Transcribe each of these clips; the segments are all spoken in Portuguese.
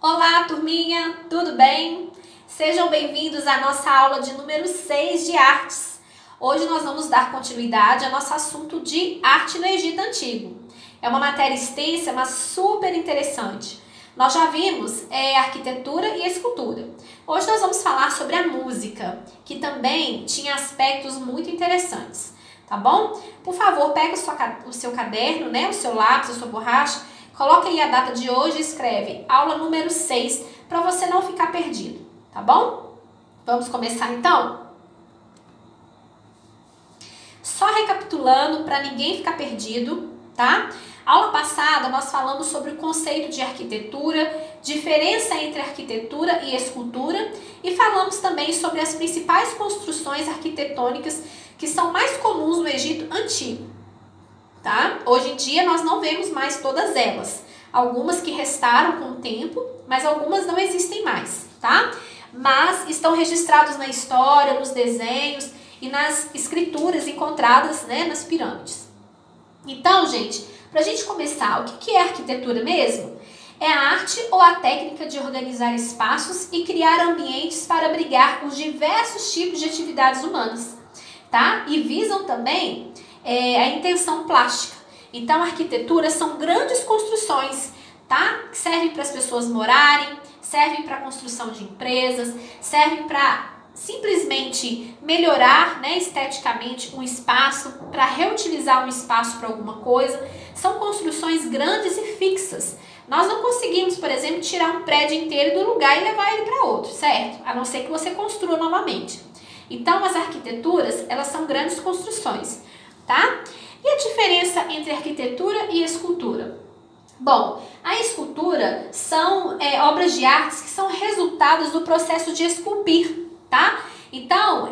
Olá, turminha, tudo bem? Sejam bem-vindos à nossa aula de número 6 de artes. Hoje nós vamos dar continuidade ao nosso assunto de arte no Egito Antigo. É uma matéria extensa, mas super interessante. Nós já vimos arquitetura e escultura. Hoje nós vamos falar sobre a música, que também tinha aspectos muito interessantes, tá bom? Por favor, pega o seu caderno, né, o seu lápis, a sua borracha. Coloca aí a data de hoje e escreve aula número 6 para você não ficar perdido, tá bom? Vamos começar então? Só recapitulando para ninguém ficar perdido, tá? Aula passada nós falamos sobre o conceito de arquitetura, diferença entre arquitetura e escultura e falamos também sobre as principais construções arquitetônicas que são mais comuns no Egito Antigo. Tá? Hoje em dia nós não vemos mais todas elas. Algumas que restaram com o tempo, mas algumas não existem mais, tá? Mas estão registrados na história, nos desenhos e nas escrituras encontradas, né, nas pirâmides. Então, gente, pra gente começar, o que é arquitetura mesmo? É a arte ou a técnica de organizar espaços e criar ambientes para abrigar os diversos tipos de atividades humanas, tá? E visam também a intenção plástica. Então, a arquitetura são grandes construções, tá? Que servem para as pessoas morarem, servem para a construção de empresas, servem para simplesmente melhorar, né, esteticamente um espaço, para reutilizar um espaço para alguma coisa. São construções grandes e fixas. Nós não conseguimos, por exemplo, tirar um prédio inteiro do lugar e levar ele para outro, certo? A não ser que você construa novamente. Então, as arquiteturas, elas são grandes construções. Tá? E a diferença entre arquitetura e escultura? Bom, a escultura são obras de artes que são resultados do processo de esculpir, tá? Então,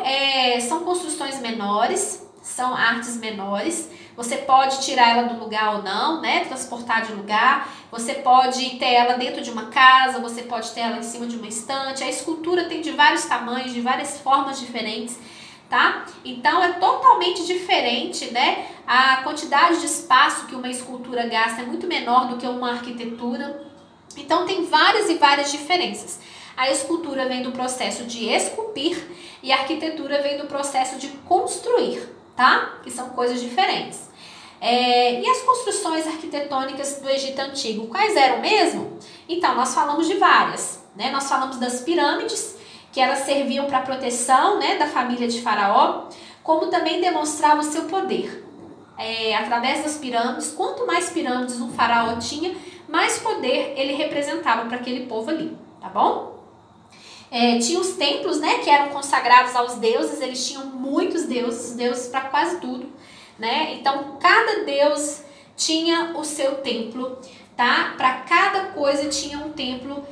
são construções menores, são artes menores. Você pode tirar ela do lugar ou não, né? Transportar de lugar. Você pode ter ela dentro de uma casa, você pode ter ela em cima de uma estante. A escultura tem de vários tamanhos, de várias formas diferentes. Tá? Então é totalmente diferente, né? A quantidade de espaço que uma escultura gasta é muito menor do que uma arquitetura. Então tem várias e várias diferenças. A escultura vem do processo de esculpir e a arquitetura vem do processo de construir, tá? Que são coisas diferentes. E as construções arquitetônicas do Egito Antigo, quais eram mesmo? Então, nós falamos de várias, né? Nós falamos das pirâmides, que elas serviam para a proteção, né, da família de Faraó, como também demonstrava o seu poder. Através das pirâmides, quanto mais pirâmides um faraó tinha, mais poder ele representava para aquele povo ali, tá bom? Tinha os templos, né, que eram consagrados aos deuses, eles tinham muitos deuses para quase tudo, né? Então, cada deus tinha o seu templo, tá? Para cada coisa tinha um templo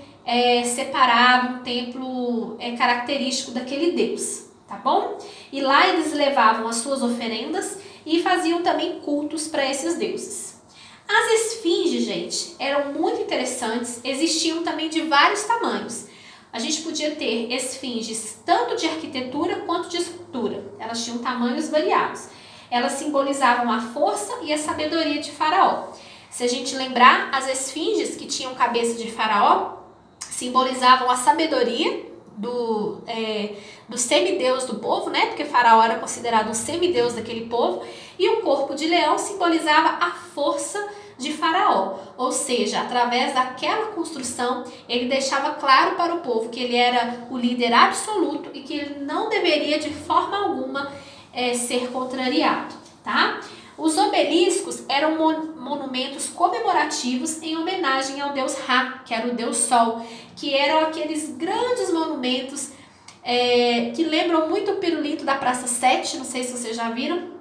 separado, um templo característico daquele Deus, tá bom? E lá eles levavam as suas oferendas e faziam também cultos para esses deuses. As esfinges, gente, eram muito interessantes, existiam também de vários tamanhos. A gente podia ter esfinges tanto de arquitetura quanto de escultura, elas tinham tamanhos variados. Elas simbolizavam a força e a sabedoria de Faraó. Se a gente lembrar, as esfinges que tinham cabeça de Faraó simbolizavam a sabedoria do semideus do povo, né? Porque Faraó era considerado um semideus daquele povo. E o corpo de leão simbolizava a força de Faraó. Ou seja, através daquela construção, ele deixava claro para o povo que ele era o líder absoluto e que ele não deveria de forma alguma ser contrariado, tá? Os obeliscos eram monumentos comemorativos em homenagem ao deus Ra, que era o deus Sol, que eram aqueles grandes monumentos que lembram muito o pirulito da Praça 7, não sei se vocês já viram.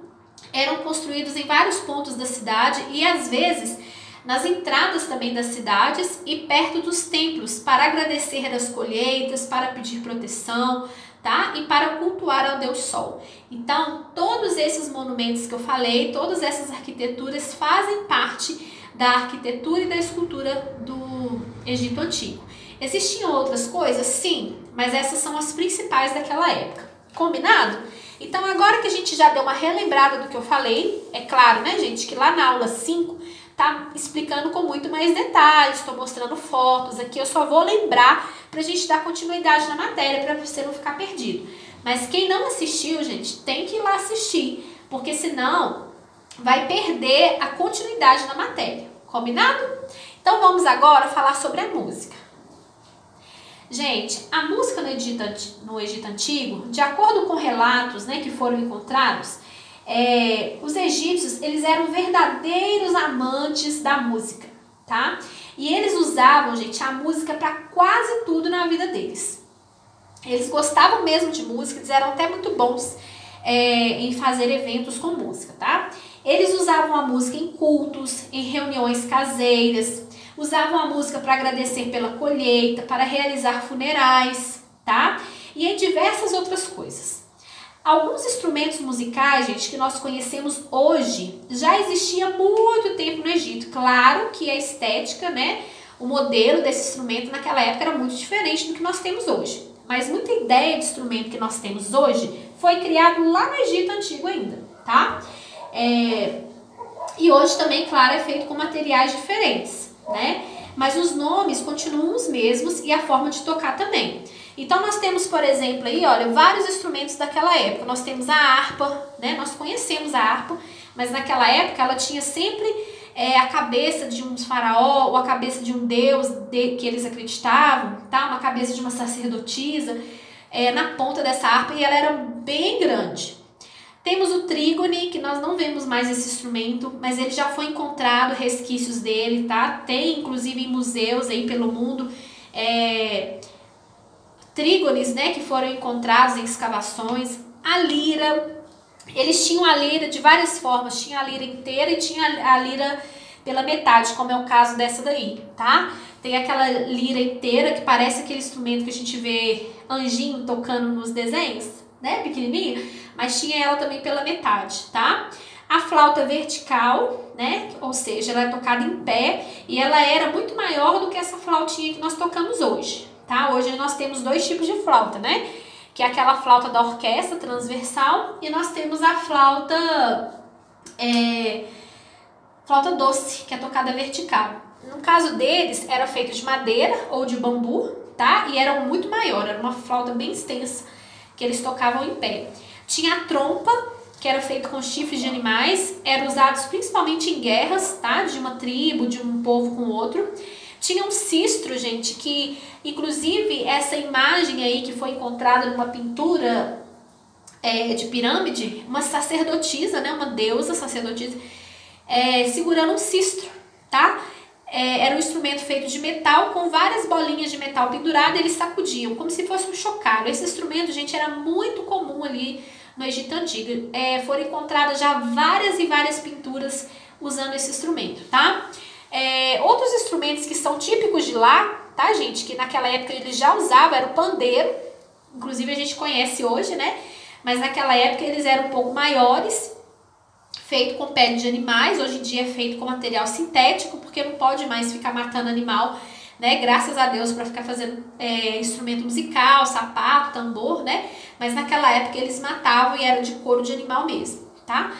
Eram construídos em vários pontos da cidade e às vezes nas entradas também das cidades e perto dos templos para agradecer as colheitas, para pedir proteção, tá? E para cultuar ao Deus Sol. Então, todos esses monumentos que eu falei, todas essas arquiteturas fazem parte da arquitetura e da escultura do Egito Antigo. Existiam outras coisas? Sim, mas essas são as principais daquela época. Combinado? Então, agora que a gente já deu uma relembrada do que eu falei, é claro, né, gente, que lá na aula 5 tá explicando com muito mais detalhes, estou mostrando fotos aqui, eu só vou lembrar pra gente dar continuidade na matéria, para você não ficar perdido. Mas quem não assistiu, gente, tem que ir lá assistir, porque senão vai perder a continuidade na matéria, combinado? Então vamos agora falar sobre a música. Gente, a música no Egito Antigo, de acordo com relatos, né, que foram encontrados, os egípcios, eles eram verdadeiros amantes da música, tá? E eles usavam, gente, a música para quase tudo na vida deles. Eles gostavam mesmo de música, eles eram até muito bons em fazer eventos com música, tá? Eles usavam a música em cultos, em reuniões caseiras, usavam a música para agradecer pela colheita, para realizar funerais, tá? E em diversas outras coisas. Alguns instrumentos musicais, gente, que nós conhecemos hoje, já existia há muito tempo no Egito. Claro que a estética, né, o modelo desse instrumento naquela época era muito diferente do que nós temos hoje. Mas muita ideia de instrumento que nós temos hoje foi criado lá no Egito Antigo ainda, tá? E hoje também, claro, é feito com materiais diferentes, né? Mas os nomes continuam os mesmos e a forma de tocar também. Então nós temos, por exemplo, aí, olha, vários instrumentos daquela época. Nós temos a harpa, né? Nós conhecemos a harpa, mas naquela época ela tinha sempre a cabeça de um faraó ou a cabeça de um deus que eles acreditavam, tá? Uma cabeça de uma sacerdotisa na ponta dessa harpa e ela era bem grande. Temos o trígone, que nós não vemos mais esse instrumento, mas ele já foi encontrado resquícios dele, tá? Tem inclusive em museus aí pelo mundo trígones, né, que foram encontrados em escavações. A lira, eles tinham a lira de várias formas, tinha a lira inteira e tinha a lira pela metade, como é o caso dessa daí, tá? Tem aquela lira inteira que parece aquele instrumento que a gente vê anjinho tocando nos desenhos, né, pequenininha, mas tinha ela também pela metade, tá? A flauta vertical, né, ou seja, ela é tocada em pé e ela era muito maior do que essa flautinha que nós tocamos hoje, tá? Hoje nós temos dois tipos de flauta, né, que é aquela flauta da orquestra transversal e nós temos a flauta flauta doce, que é tocada vertical. No caso deles, era feito de madeira ou de bambu, tá? E era muito maior, era uma flauta bem extensa que eles tocavam em pé. Tinha a trompa, que era feito com chifres de animais, eram usados principalmente em guerras, tá? De uma tribo, de um povo com outro. Tinha um sistro, gente, que inclusive essa imagem aí que foi encontrada numa pintura de pirâmide, uma sacerdotisa, né? Uma deusa sacerdotisa, segurando um sistro, tá? Era um instrumento feito de metal com várias bolinhas de metal penduradas, eles sacudiam, como se fosse um chocalho. Esse instrumento, gente, era muito comum ali no Egito Antigo. Foram encontradas já várias e várias pinturas usando esse instrumento, tá? Outros instrumentos que são típicos de lá, tá, gente, que naquela época eles já usavam, era o pandeiro, inclusive a gente conhece hoje, né? Mas naquela época eles eram um pouco maiores, feito com pele de animais. Hoje em dia é feito com material sintético, porque não pode mais ficar matando animal, né? Graças a Deus, para ficar fazendo instrumento musical, sapato, tambor, né? Mas naquela época eles matavam e era de couro de animal mesmo, tá?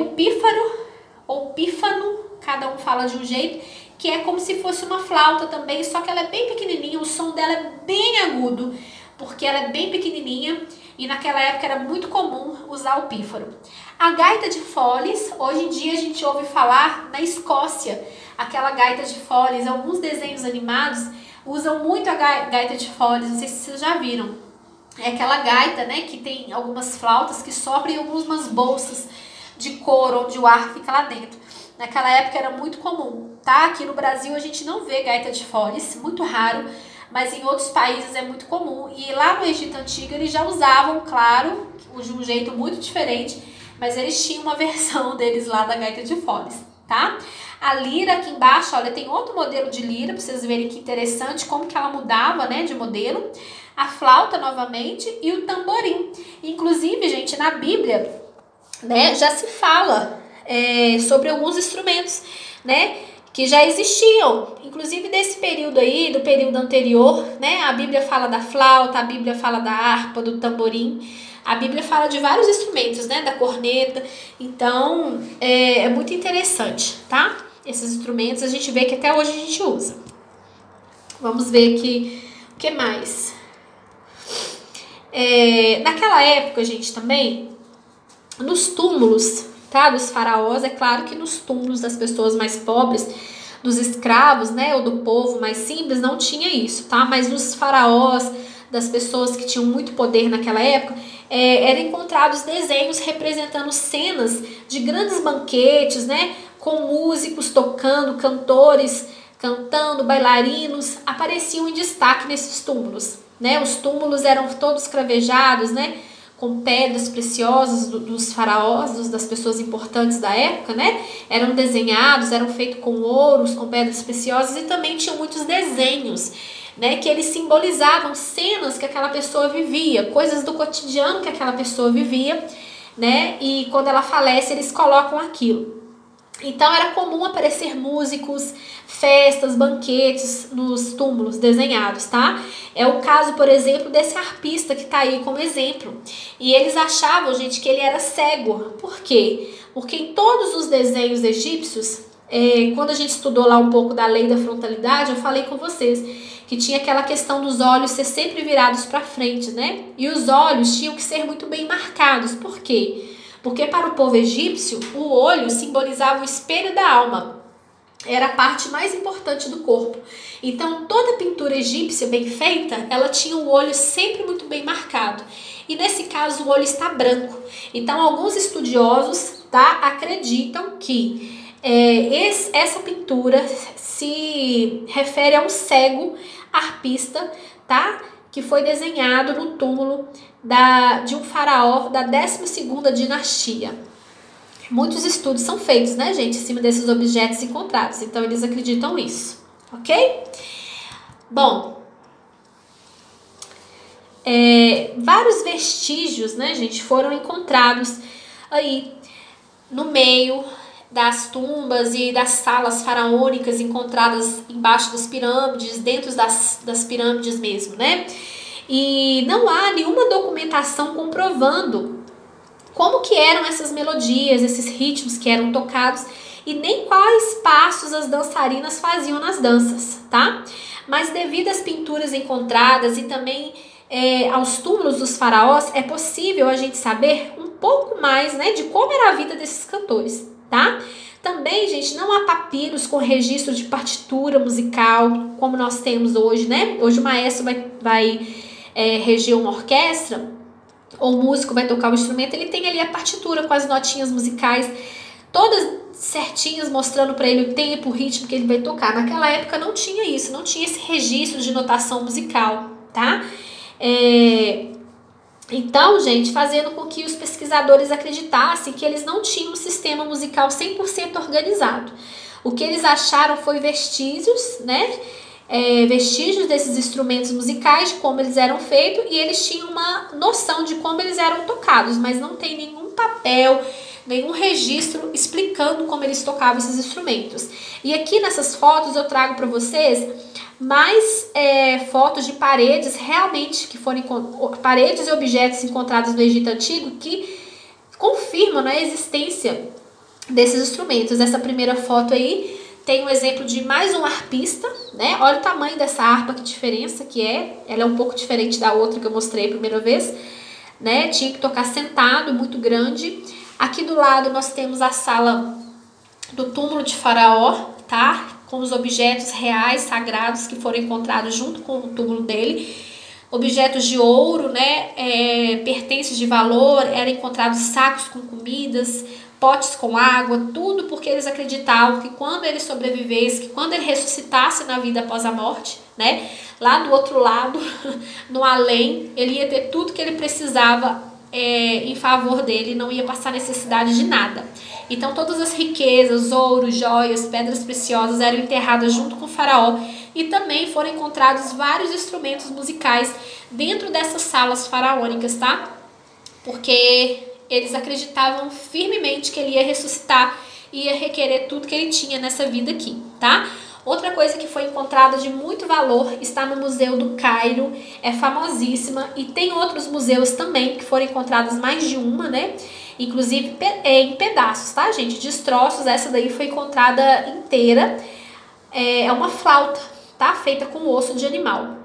O pífaro ou pífano, cada um fala de um jeito, que é como se fosse uma flauta também, só que ela é bem pequenininha, o som dela é bem agudo, porque ela é bem pequenininha e naquela época era muito comum usar o pífaro. A gaita de foles, hoje em dia a gente ouve falar na Escócia, aquela gaita de foles, alguns desenhos animados usam muito a gaita de foles, não sei se vocês já viram. É aquela gaita, né, que tem algumas flautas que sobrem algumas bolsas de couro onde o ar fica lá dentro. Naquela época era muito comum, tá? Aqui no Brasil a gente não vê gaita de foles, muito raro, mas em outros países é muito comum. E lá no Egito Antigo eles já usavam, claro, de um jeito muito diferente, mas eles tinham uma versão deles lá da gaita de foles, tá? A lira aqui embaixo, olha, tem outro modelo de lira, pra vocês verem que interessante como que ela mudava, né, de modelo. A flauta novamente e o tamborim. Inclusive, gente, na Bíblia, né, já se fala sobre alguns instrumentos, né, que já existiam, inclusive desse período aí, do período anterior, né, a Bíblia fala da flauta, a Bíblia fala da harpa, do tamborim, a Bíblia fala de vários instrumentos, né, da corneta, então é muito interessante, tá? Esses instrumentos a gente vê que até hoje a gente usa. Vamos ver aqui o que mais. Naquela época, gente, também, nos túmulos, tá, dos faraós, é claro que nos túmulos das pessoas mais pobres, dos escravos, né, ou do povo mais simples, não tinha isso, tá? Mas nos faraós, das pessoas que tinham muito poder naquela época, eram encontrados desenhos representando cenas de grandes banquetes, né, com músicos tocando, cantores cantando, bailarinos, apareciam em destaque nesses túmulos, né? Os túmulos eram todos cravejados, né, com pedras preciosas dos faraós, das pessoas importantes da época, né? Eram desenhados, eram feitos com ouros, com pedras preciosas, e também tinham muitos desenhos, né, que eles simbolizavam cenas que aquela pessoa vivia, coisas do cotidiano que aquela pessoa vivia, né? E quando ela falece, eles colocam aquilo. Então era comum aparecer músicos, festas, banquetes nos túmulos desenhados, tá? É o caso, por exemplo, desse arpista que tá aí como exemplo. E eles achavam, gente, que ele era cego. Por quê? Porque em todos os desenhos egípcios, quando a gente estudou lá um pouco da lei da frontalidade, eu falei com vocês que tinha aquela questão dos olhos ser sempre virados para frente, né? E os olhos tinham que ser muito bem marcados. Por quê? Porque para o povo egípcio, o olho simbolizava o espelho da alma. Era a parte mais importante do corpo. Então, toda pintura egípcia bem feita, ela tinha o olho sempre muito bem marcado. E nesse caso, o olho está branco. Então, alguns estudiosos, tá, acreditam que essa pintura se refere a um cego arpista, tá, que foi desenhado no túmulo de um faraó da 12ª dinastia. Muitos estudos são feitos, né, gente, em cima desses objetos encontrados. Então, eles acreditam isso, ok? Bom, vários vestígios, né, gente, foram encontrados aí no meio das tumbas e das salas faraônicas encontradas embaixo das pirâmides, dentro das pirâmides mesmo, né? E não há nenhuma documentação comprovando como que eram essas melodias, esses ritmos que eram tocados e nem quais passos as dançarinas faziam nas danças, tá? Mas devido às pinturas encontradas e também aos túmulos dos faraós, é possível a gente saber um pouco mais, né, de como era a vida desses cantores, tá? Também, gente, não há papiros com registro de partitura musical, como nós temos hoje, né? Hoje o maestro vai reger uma orquestra, ou o músico vai tocar o instrumento, ele tem ali a partitura com as notinhas musicais, todas certinhas, mostrando para ele o tempo, o ritmo que ele vai tocar. Naquela época não tinha isso, não tinha esse registro de notação musical, tá? Então, gente, fazendo com que os pesquisadores acreditassem que eles não tinham um sistema musical 100% organizado. O que eles acharam foi vestígios, né? Vestígios desses instrumentos musicais, de como eles eram feitos, e eles tinham uma noção de como eles eram tocados, mas não tem nenhum papel, nenhum registro explicando como eles tocavam esses instrumentos. E aqui nessas fotos eu trago para vocês mais fotos de paredes realmente que foram paredes e objetos encontrados no Egito Antigo que confirmam, né, a existência desses instrumentos. Essa primeira foto aí tem um exemplo de mais um arpista, né? Olha o tamanho dessa harpa, que diferença que é. Ela é um pouco diferente da outra que eu mostrei a primeira vez, né? Tinha que tocar sentado, muito grande. Aqui do lado nós temos a sala do túmulo de Faraó, tá? Com os objetos reais, sagrados, que foram encontrados junto com o túmulo dele. Objetos de ouro, né? Pertences de valor, eram encontrados sacos com comidas, potes com água, tudo porque eles acreditavam que quando ele sobrevivesse, que quando ele ressuscitasse na vida após a morte, né? Lá do outro lado, no além, ele ia ter tudo que ele precisava em favor dele, não ia passar necessidade de nada. Então todas as riquezas, ouro, joias, pedras preciosas eram enterradas junto com o faraó e também foram encontrados vários instrumentos musicais dentro dessas salas faraônicas, tá? Porque eles acreditavam firmemente que ele ia ressuscitar e ia requerer tudo que ele tinha nessa vida aqui, tá? Outra coisa que foi encontrada de muito valor está no Museu do Cairo, é famosíssima, e tem outros museus também que foram encontradas mais de uma, né? inclusive em pedaços, tá, gente? Destroços. Essa daí foi encontrada inteira. É uma flauta, tá? Feita com osso de animal.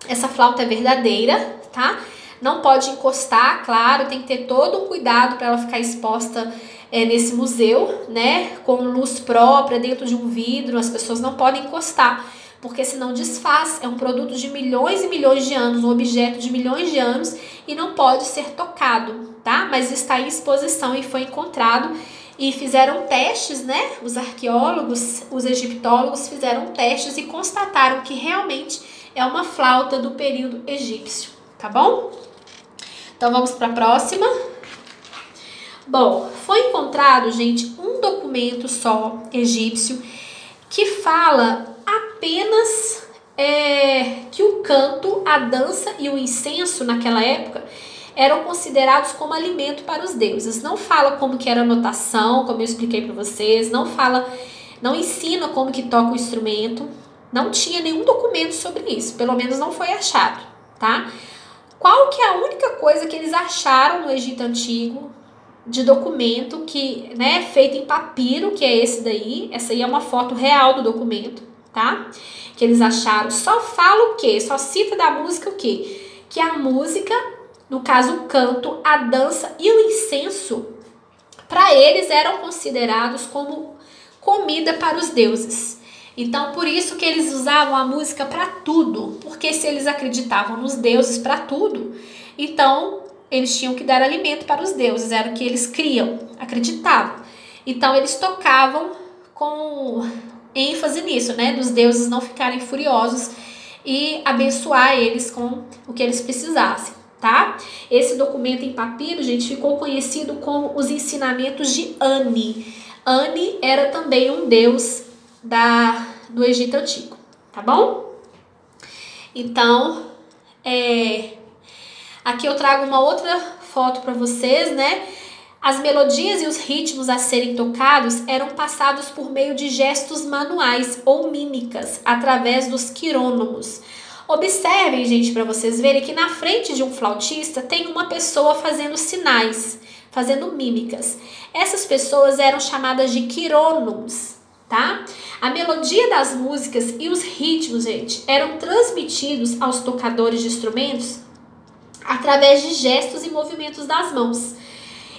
Essa flauta é verdadeira, tá? Não pode encostar, claro, tem que ter todo um cuidado para ela ficar exposta nesse museu, né? Com luz própria, dentro de um vidro, as pessoas não podem encostar, porque senão desfaz. É um produto de milhões e milhões de anos, um objeto de milhões de anos e não pode ser tocado, tá? Mas está em exposição e foi encontrado e fizeram testes, né? Os arqueólogos, os egiptólogos fizeram testes e constataram que realmente é uma flauta do período egípcio, tá bom? Então vamos para a próxima. Bom, foi encontrado, gente, um documento só egípcio que fala apenas que o canto, a dança e o incenso naquela época eram considerados como alimento para os deuses. Não fala como que era a notação, como eu expliquei para vocês, não ensina como que toca o instrumento. Não tinha nenhum documento sobre isso, pelo menos não foi achado, tá? Qual que é a única coisa que eles acharam no Egito Antigo de documento que, né, feito em papiro, que é esse daí? Essa aí é uma foto real do documento, tá? Que eles acharam. Só fala o quê? Só cita da música o quê? Que a música, no caso o canto, a dança e o incenso, para eles eram considerados como comida para os deuses. Então, por isso que eles usavam a música para tudo, porque se eles acreditavam nos deuses para tudo, então eles tinham que dar alimento para os deuses, era o que eles criam, acreditavam. Então, eles tocavam com ênfase nisso, né, dos deuses não ficarem furiosos e abençoar eles com o que eles precisassem, tá? Esse documento em papiro, gente, ficou conhecido como os ensinamentos de Ani. Ani era também um deus do Egito Antigo, tá bom? Então, aqui eu trago uma outra foto para vocês, né? As melodias e os ritmos a serem tocados eram passados por meio de gestos manuais ou mímicas, através dos quirônomos. Observem, gente, para vocês verem que na frente de um flautista tem uma pessoa fazendo sinais, fazendo mímicas. Essas pessoas eram chamadas de quirônomos, tá? A melodia das músicas e os ritmos, gente, eram transmitidos aos tocadores de instrumentos através de gestos e movimentos das mãos.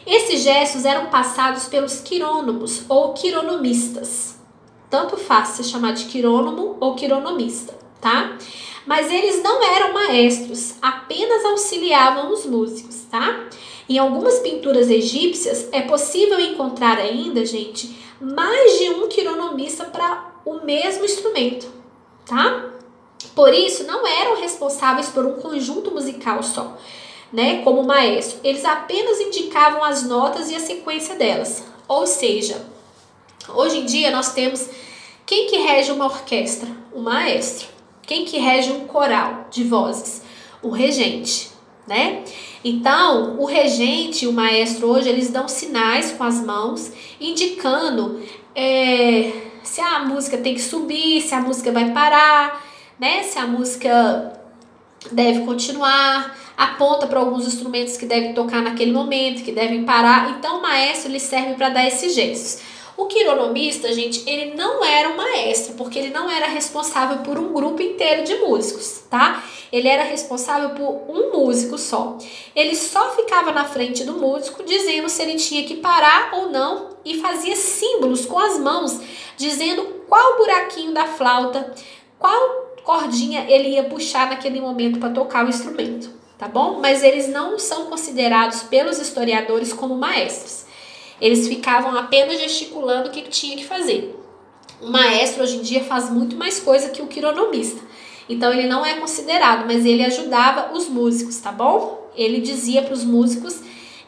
Esses gestos eram passados pelos quirônomos ou quironomistas. Tanto faz se chamar de quirônomo ou quironomista, tá? Mas eles não eram maestros, apenas auxiliavam os músicos, tá? Em algumas pinturas egípcias é possível encontrar ainda, gente, mais de um quironomista para o mesmo instrumento, tá? Por isso, não eram responsáveis por um conjunto musical só, né, como maestro. Eles apenas indicavam as notas e a sequência delas. Ou seja, hoje em dia nós temos quem que rege uma orquestra? O maestro. Quem que rege um coral de vozes? O regente, né? Então, o regente e o maestro hoje, eles dão sinais com as mãos, indicando se a música tem que subir, se a música vai parar, né? Se a música deve continuar, aponta para alguns instrumentos que devem tocar naquele momento, que devem parar. Então, o maestro, ele serve para dar esses gestos. O quironomista, gente, ele não era um maestro, porque ele não era responsável por um grupo inteiro de músicos, tá? Ele era responsável por um músico só. Ele só ficava na frente do músico, dizendo se ele tinha que parar ou não, e fazia símbolos com as mãos, dizendo qual buraquinho da flauta, qual cordinha ele ia puxar naquele momento para tocar o instrumento, tá bom? Mas eles não são considerados pelos historiadores como maestros. Eles ficavam apenas gesticulando o que tinha que fazer. O maestro hoje em dia faz muito mais coisa que o quironomista. Então ele não é considerado, mas ele ajudava os músicos, tá bom? Ele dizia para os músicos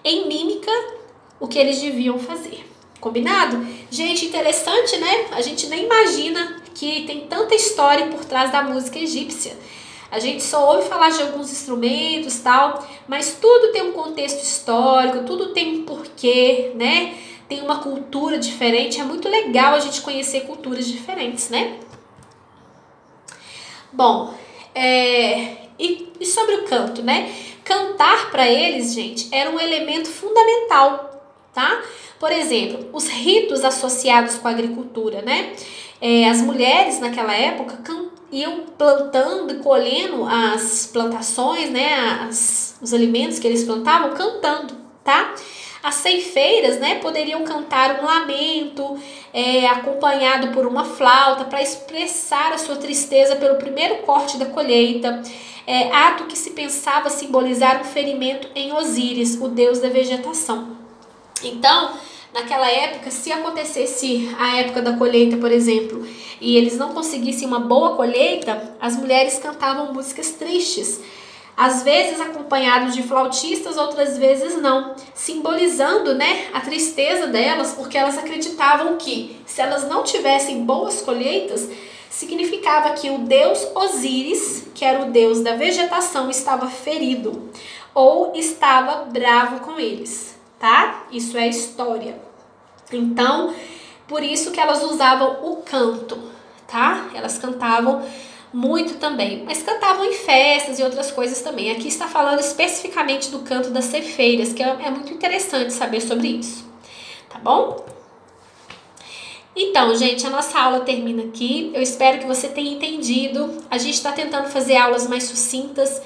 em mímica o que eles deviam fazer. Combinado? Gente, interessante, né? A gente nem imagina que tem tanta história por trás da música egípcia. A gente só ouve falar de alguns instrumentos, tal, mas tudo tem um contexto histórico, tudo tem um porquê, né? Tem uma cultura diferente, é muito legal a gente conhecer culturas diferentes, né? Bom, e sobre o canto, né? Cantar para eles, gente, era um elemento fundamental, tá? Por exemplo, os ritos associados com a agricultura, né? As mulheres naquela época iam plantando e colhendo as plantações, né? Os alimentos que eles plantavam, cantando, tá? As ceifeiras, né, poderiam cantar um lamento, acompanhado por uma flauta, para expressar a sua tristeza pelo primeiro corte da colheita, ato que se pensava simbolizar um ferimento em Osíris, o deus da vegetação. Então, naquela época, se acontecesse a época da colheita, por exemplo, e eles não conseguissem uma boa colheita, as mulheres cantavam músicas tristes, às vezes acompanhados de flautistas, outras vezes não, simbolizando, né, a tristeza delas, porque elas acreditavam que se elas não tivessem boas colheitas, significava que o deus Osíris, que era o deus da vegetação, estava ferido ou estava bravo com eles, tá? Isso é história. Então, por isso que elas usavam o canto, tá? Elas cantavam muito também, mas cantavam em festas e outras coisas também. Aqui está falando especificamente do canto das ceifeiras, que é muito interessante saber sobre isso, tá bom? Então, gente, a nossa aula termina aqui. Eu espero que você tenha entendido. A gente está tentando fazer aulas mais sucintas,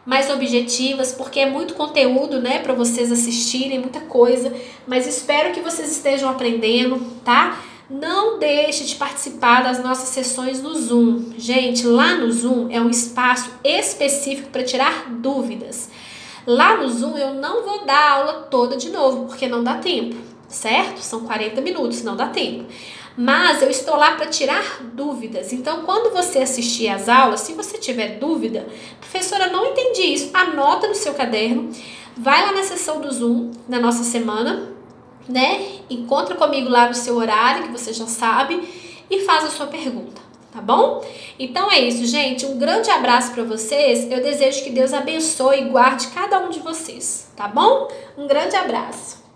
mais objetivas, porque é muito conteúdo, né, para vocês assistirem, muita coisa, mas espero que vocês estejam aprendendo, tá? Não deixe de participar das nossas sessões no Zoom. Gente, lá no Zoom é um espaço específico para tirar dúvidas. Lá no Zoom eu não vou dar a aula toda de novo, porque não dá tempo, certo? São 40 minutos, não dá tempo. Mas eu estou lá para tirar dúvidas. Então, quando você assistir às aulas, se você tiver dúvida, professora, não entendi isso, anota no seu caderno, vai lá na sessão do Zoom da nossa semana, né? Encontra comigo lá no seu horário, que você já sabe, e faz a sua pergunta, tá bom? Então é isso, gente. Um grande abraço para vocês. Eu desejo que Deus abençoe e guarde cada um de vocês, tá bom? Um grande abraço.